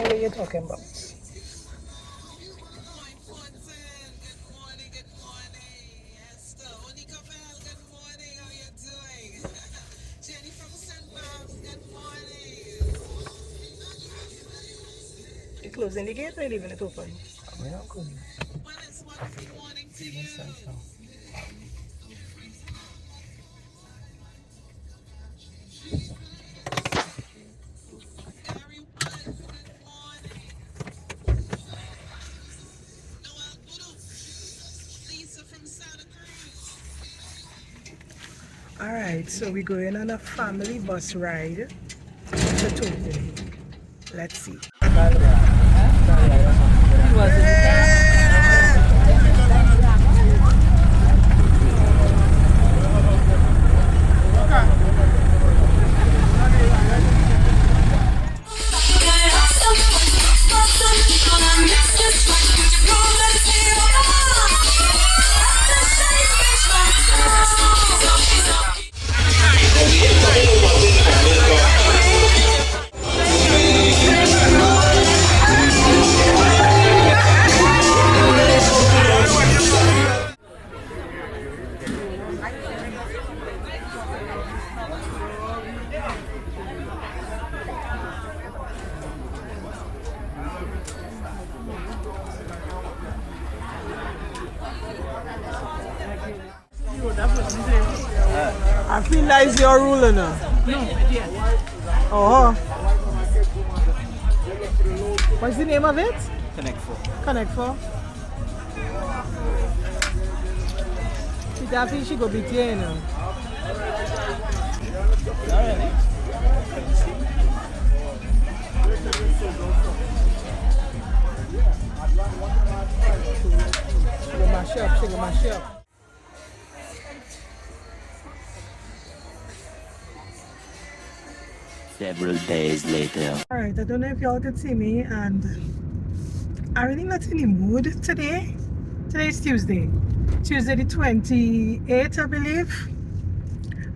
what you're talking about. You closing the gate or you leaving it open? I'm not good. Alright, so we're going on a family bus ride to Tokyo. Let's see. I feel like it's your ruler now. No, yeah. Oh. What's the name of it? Connect 4. Connect 4. I think she go be here now. She go mash up, she go mash up. Several days later. Alright, I don't know if y'all could see me, and I'm really not in the mood today. Today is Tuesday. Tuesday the 28th, I believe.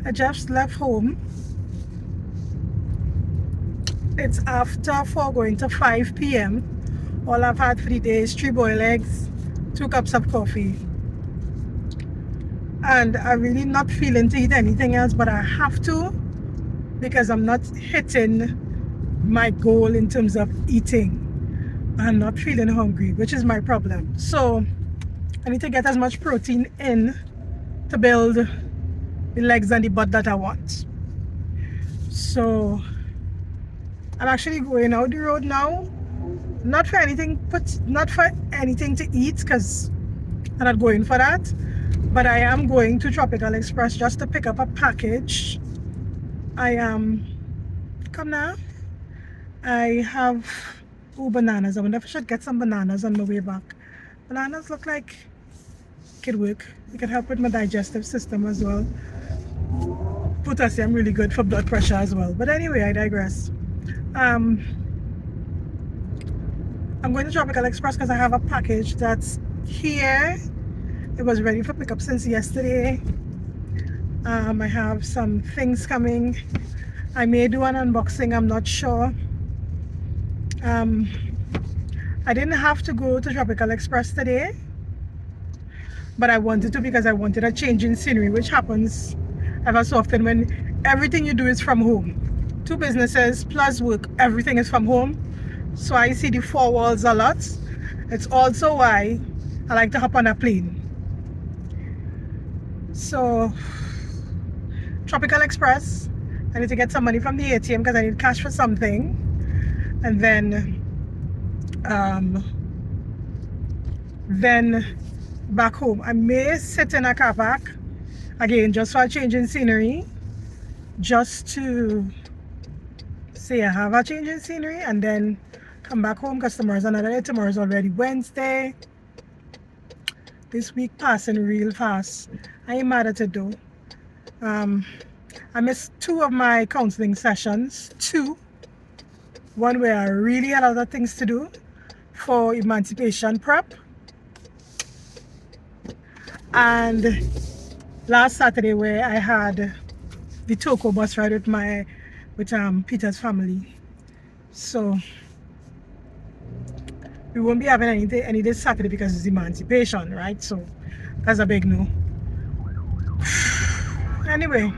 I just left home. It's after 4 going to 5 p.m. All I've had for the day is 3 boiled eggs, 2 cups of coffee. And I'm really not feeling to eat anything else, but I have to, because I'm not hitting my goal in terms of eating. I'm not feeling hungry, which is my problem. So I need to get as much protein in to build the legs and the butt that I want. So I'm actually going out the road now, not for anything to eat, because I'm not going for that, but I am going to Tropical Express just to pick up a package. Come now. I have bananas. I wonder if I should get some bananas on my way back. Bananas look like it could work. It could help with my digestive system as well. Potassium really good for blood pressure as well. But anyway, I digress. I'm going to Tropical Express because I have a package that's here. It was ready for pickup since yesterday. I have some things coming. I may do an unboxing, I'm not sure. I didn't have to go to Tropical Express today, but I wanted to because I wanted a change in scenery, which happens ever so often when everything you do is from home. 2 businesses plus work, everything is from home. So I see the 4 walls a lot. It's also why I like to hop on a plane. So Tropical Express, I need to get some money from the ATM because I need cash for something. And then back home. I may sit in a car park again just for a change in scenery, just to say I have a change in scenery, and then come back home because tomorrow's another day. Tomorrow's already Wednesday. This week passing real fast. I ain't mad at it though. I missed 2 of my counseling sessions. 2. One where I really had other things to do for emancipation prep. And last Saturday where I had the Toko bus ride with Peter's family. So We won't be having any this Saturday because it's emancipation, right? So that's a big no. Anyway,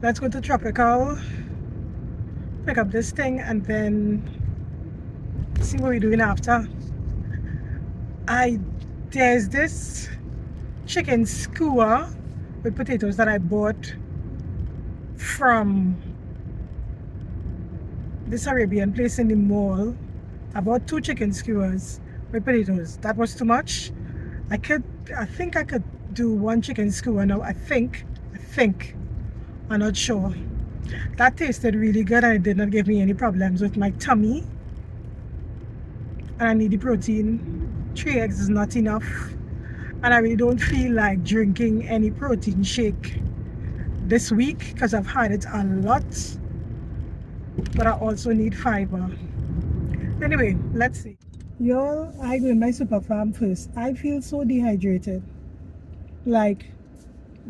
let's go to Tropical, pick up this thing, and then see what we're doing after. There's this chicken skewer with potatoes that I bought from this Arabian place in the mall. I bought 2 chicken skewers with potatoes. That was too much. I think I could do 1 chicken skewer now. I think. I'm not sure. That tasted really good and it did not give me any problems with my tummy. And I need the protein. 3 eggs is not enough. And I really don't feel like drinking any protein shake this week because I've had it a lot. But I also need fiber. Anyway, let's see. Y'all, I go in my super farm first. I feel so dehydrated. Like,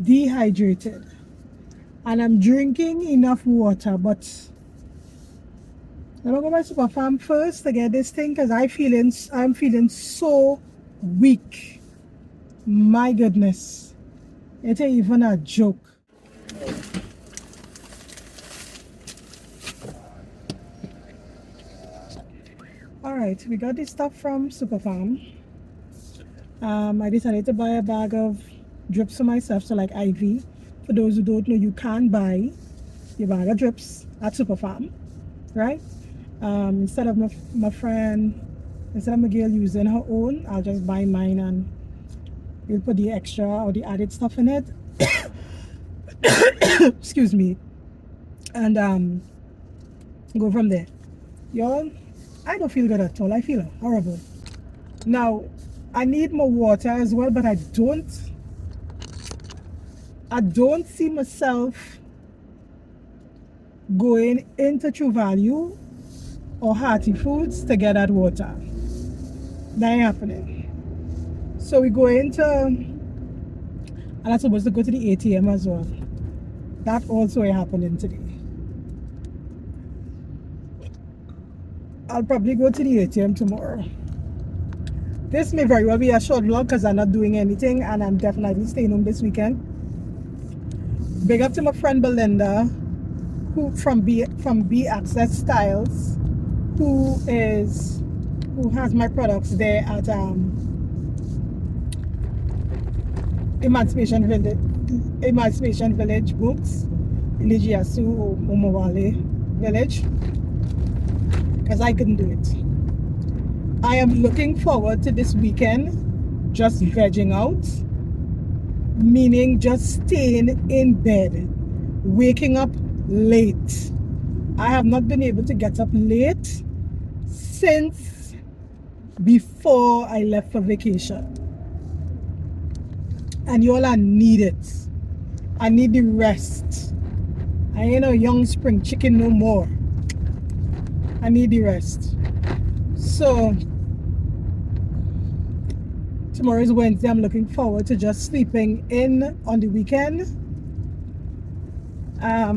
dehydrated. And I'm drinking enough water, but I'm gonna go to my super farm first to get this thing because I'm feeling so weak. My goodness. It ain't even a joke. Alright, we got this stuff from Super Farm. I decided to buy a bag of drips for myself, so like IV. For those who don't know, you can buy your bag of drips at Super Farm, right? Instead of my friend, instead of my girl using her own, I'll just buy mine and we'll put the extra or the added stuff in it. Excuse me. And go from there. Y'all, I don't feel good at all. I feel horrible. Now, I need more water as well, but I don't see myself going into True Value or Hearty Foods to get that water. That ain't happening. So we go into, and I'm supposed to go to the ATM as well. That also ain't happening today. I'll probably go to the ATM tomorrow. This may very well be a short vlog because I'm not doing anything and I'm definitely staying home this weekend. Big up to my friend Belinda, who from B Access Styles, who has my products there at Emancipation Village Books in the Giasu or Momowale Village, because I couldn't do it. I am looking forward to this weekend just vegging out, meaning just staying in bed, waking up late. I have not been able to get up late since before I left for vacation. And y'all, I need it. I need the rest. I ain't no young spring chicken no more. I need the rest. So tomorrow is Wednesday. I'm looking forward to just sleeping in on the weekend. I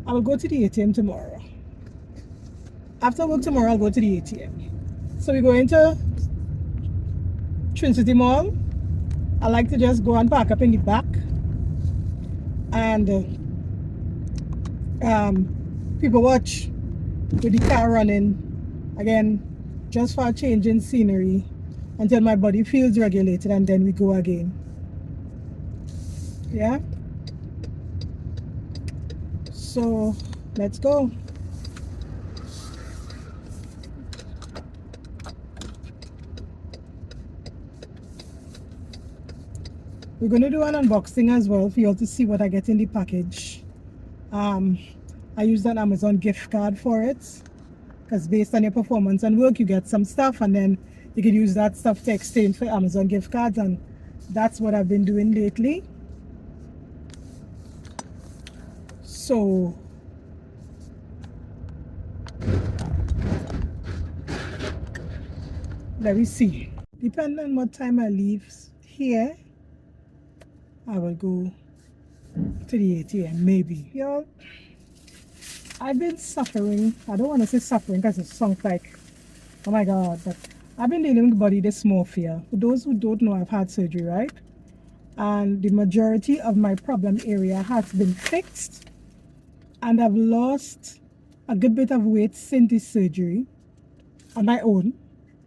will go to the ATM tomorrow. After work tomorrow, I'll go to the ATM. So we go into Trinidad Mall. I like to just go and park up in the back. And people watch with the car running. Again, just for a change in scenery until my body feels regulated, and then we go again. Yeah, so let's go. We're going to do an unboxing as well for you all to see what I get in the package. I used an Amazon gift card for it, because based on your performance and work, you get some stuff and then you can use that stuff to exchange for Amazon gift cards, and that's what I've been doing lately. So let me see. Depending on what time I leave here, I will go to the ATM maybe. Y'all, I've been suffering. I don't want to say suffering because it sounds like, oh my God, but I've been dealing with body dysmorphia. For those who don't know, I've had surgery, right? And the majority of my problem area has been fixed, and I've lost a good bit of weight since the surgery on my own,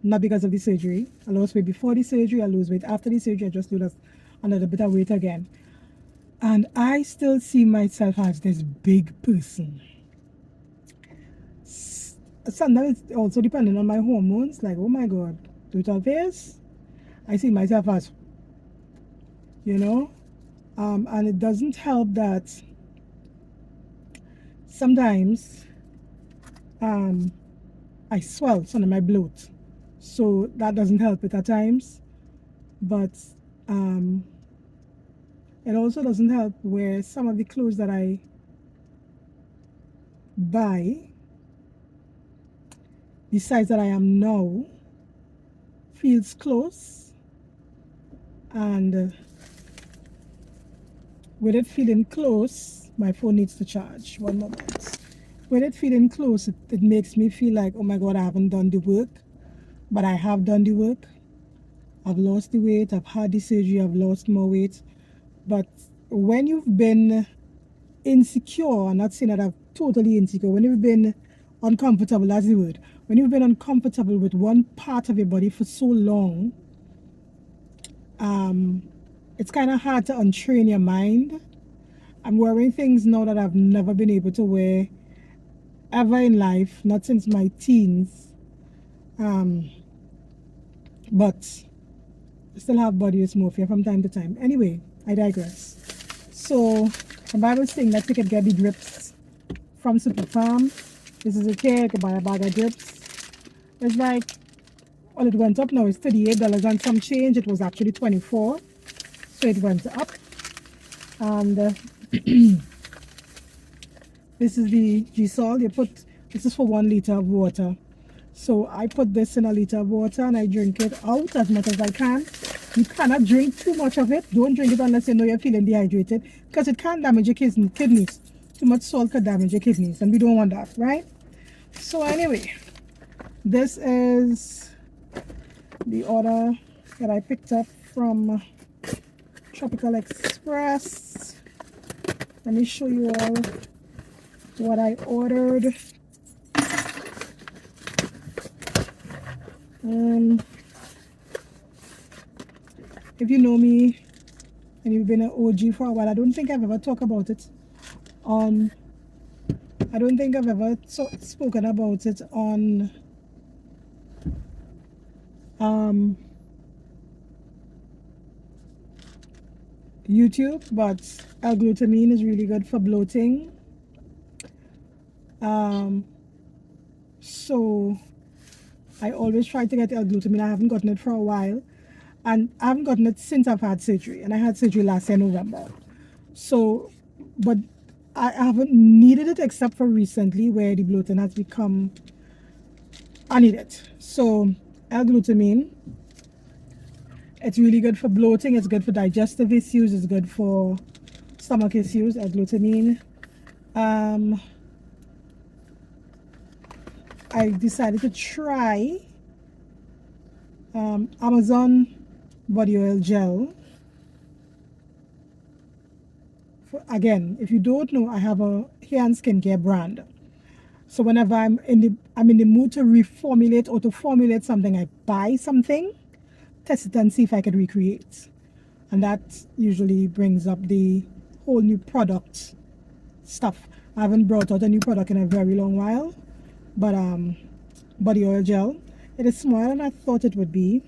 not because of the surgery. I lost weight before the surgery, I lost weight after the surgery, I just lost another bit of weight again. And I still see myself as this big person. Sometimes it's also depending on my hormones, like, oh my God, total face, I see myself as, you know, and it doesn't help that sometimes I swell, some of my bloat, so that doesn't help it at times. But it also doesn't help where some of the clothes that I buy, the size that I am now, feels close, and with it feeling close, my phone needs to charge. One moment. With it feeling close, it makes me feel like, oh my God, I haven't done the work. But I have done the work. I've lost the weight, I've had the surgery, I've lost more weight. But when you've been insecure, I'm not saying that I'm totally insecure, when you've been uncomfortable, that's the word. When you've been uncomfortable with one part of your body for so long, it's kind of hard to untrain your mind. I'm wearing things now that I've never been able to wear ever in life, not since my teens. But I still have body dysmorphia from time to time. Anyway, I digress. So the Bible saying that you can get the drips from Super Farm. This is okay, you can buy a bag of drips. It's like, well, it went up now, it's $38 and some change. It was actually $24, so it went up. And this is the G-Sol. This is for 1 liter of water. So I put this in a liter of water and I drink it out as much as I can. You cannot drink too much of it. Don't drink it unless you know you're feeling dehydrated, because it can damage your kidneys. Too much salt could damage your kidneys, and we don't want that, right? So anyway, this is the order that I picked up from Tropical Express. Let me show you all what I ordered. If you know me and you've been an OG for a while, I don't think I've ever talked about it on, I don't think I've ever spoken about it on YouTube, but L-glutamine is really good for bloating. So I always try to get L-glutamine. I haven't gotten it for a while, and I haven't gotten it since I've had surgery, and I had surgery last year November. So, but I haven't needed it except for recently, where the bloating has become, I need it. So L-glutamine, it's really good for bloating, it's good for digestive issues, it's good for stomach issues. L-glutamine. I decided to try Amazon body oil gel. Again, if you don't know, I have a hair and skincare brand. So whenever I'm in the mood to reformulate or to formulate something, I buy something, test it and see if I can recreate. And that usually brings up the whole new product stuff. I haven't brought out a new product in a very long while. But body oil gel, it is smaller than I thought it would be.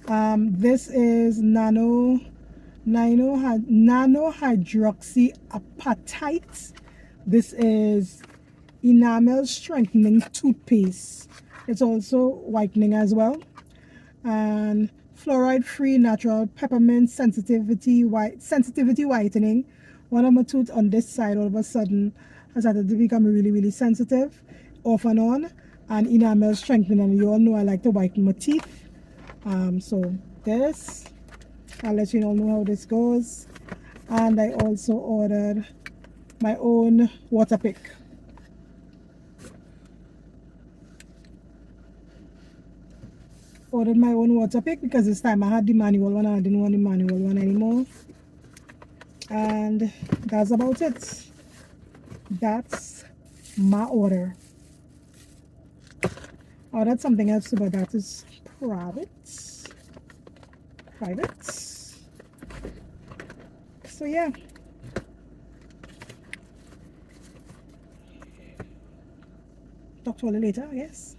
This is nano hydroxyapatite. This is enamel strengthening toothpaste. It's also whitening as well. And fluoride free natural peppermint sensitivity whitening. One of my tooth on this side all of a sudden has started to become really sensitive, off and on. And enamel strengthening, and you all know I like to whiten my teeth. So this, I'll let you all know how this goes. And I also ordered my own water pick. Ordered my own water pick because this time I had the manual one and I didn't want the manual one anymore. And that's about it. That's my order. I ordered something else too, but that is private. So yeah. Talk to you later, I guess.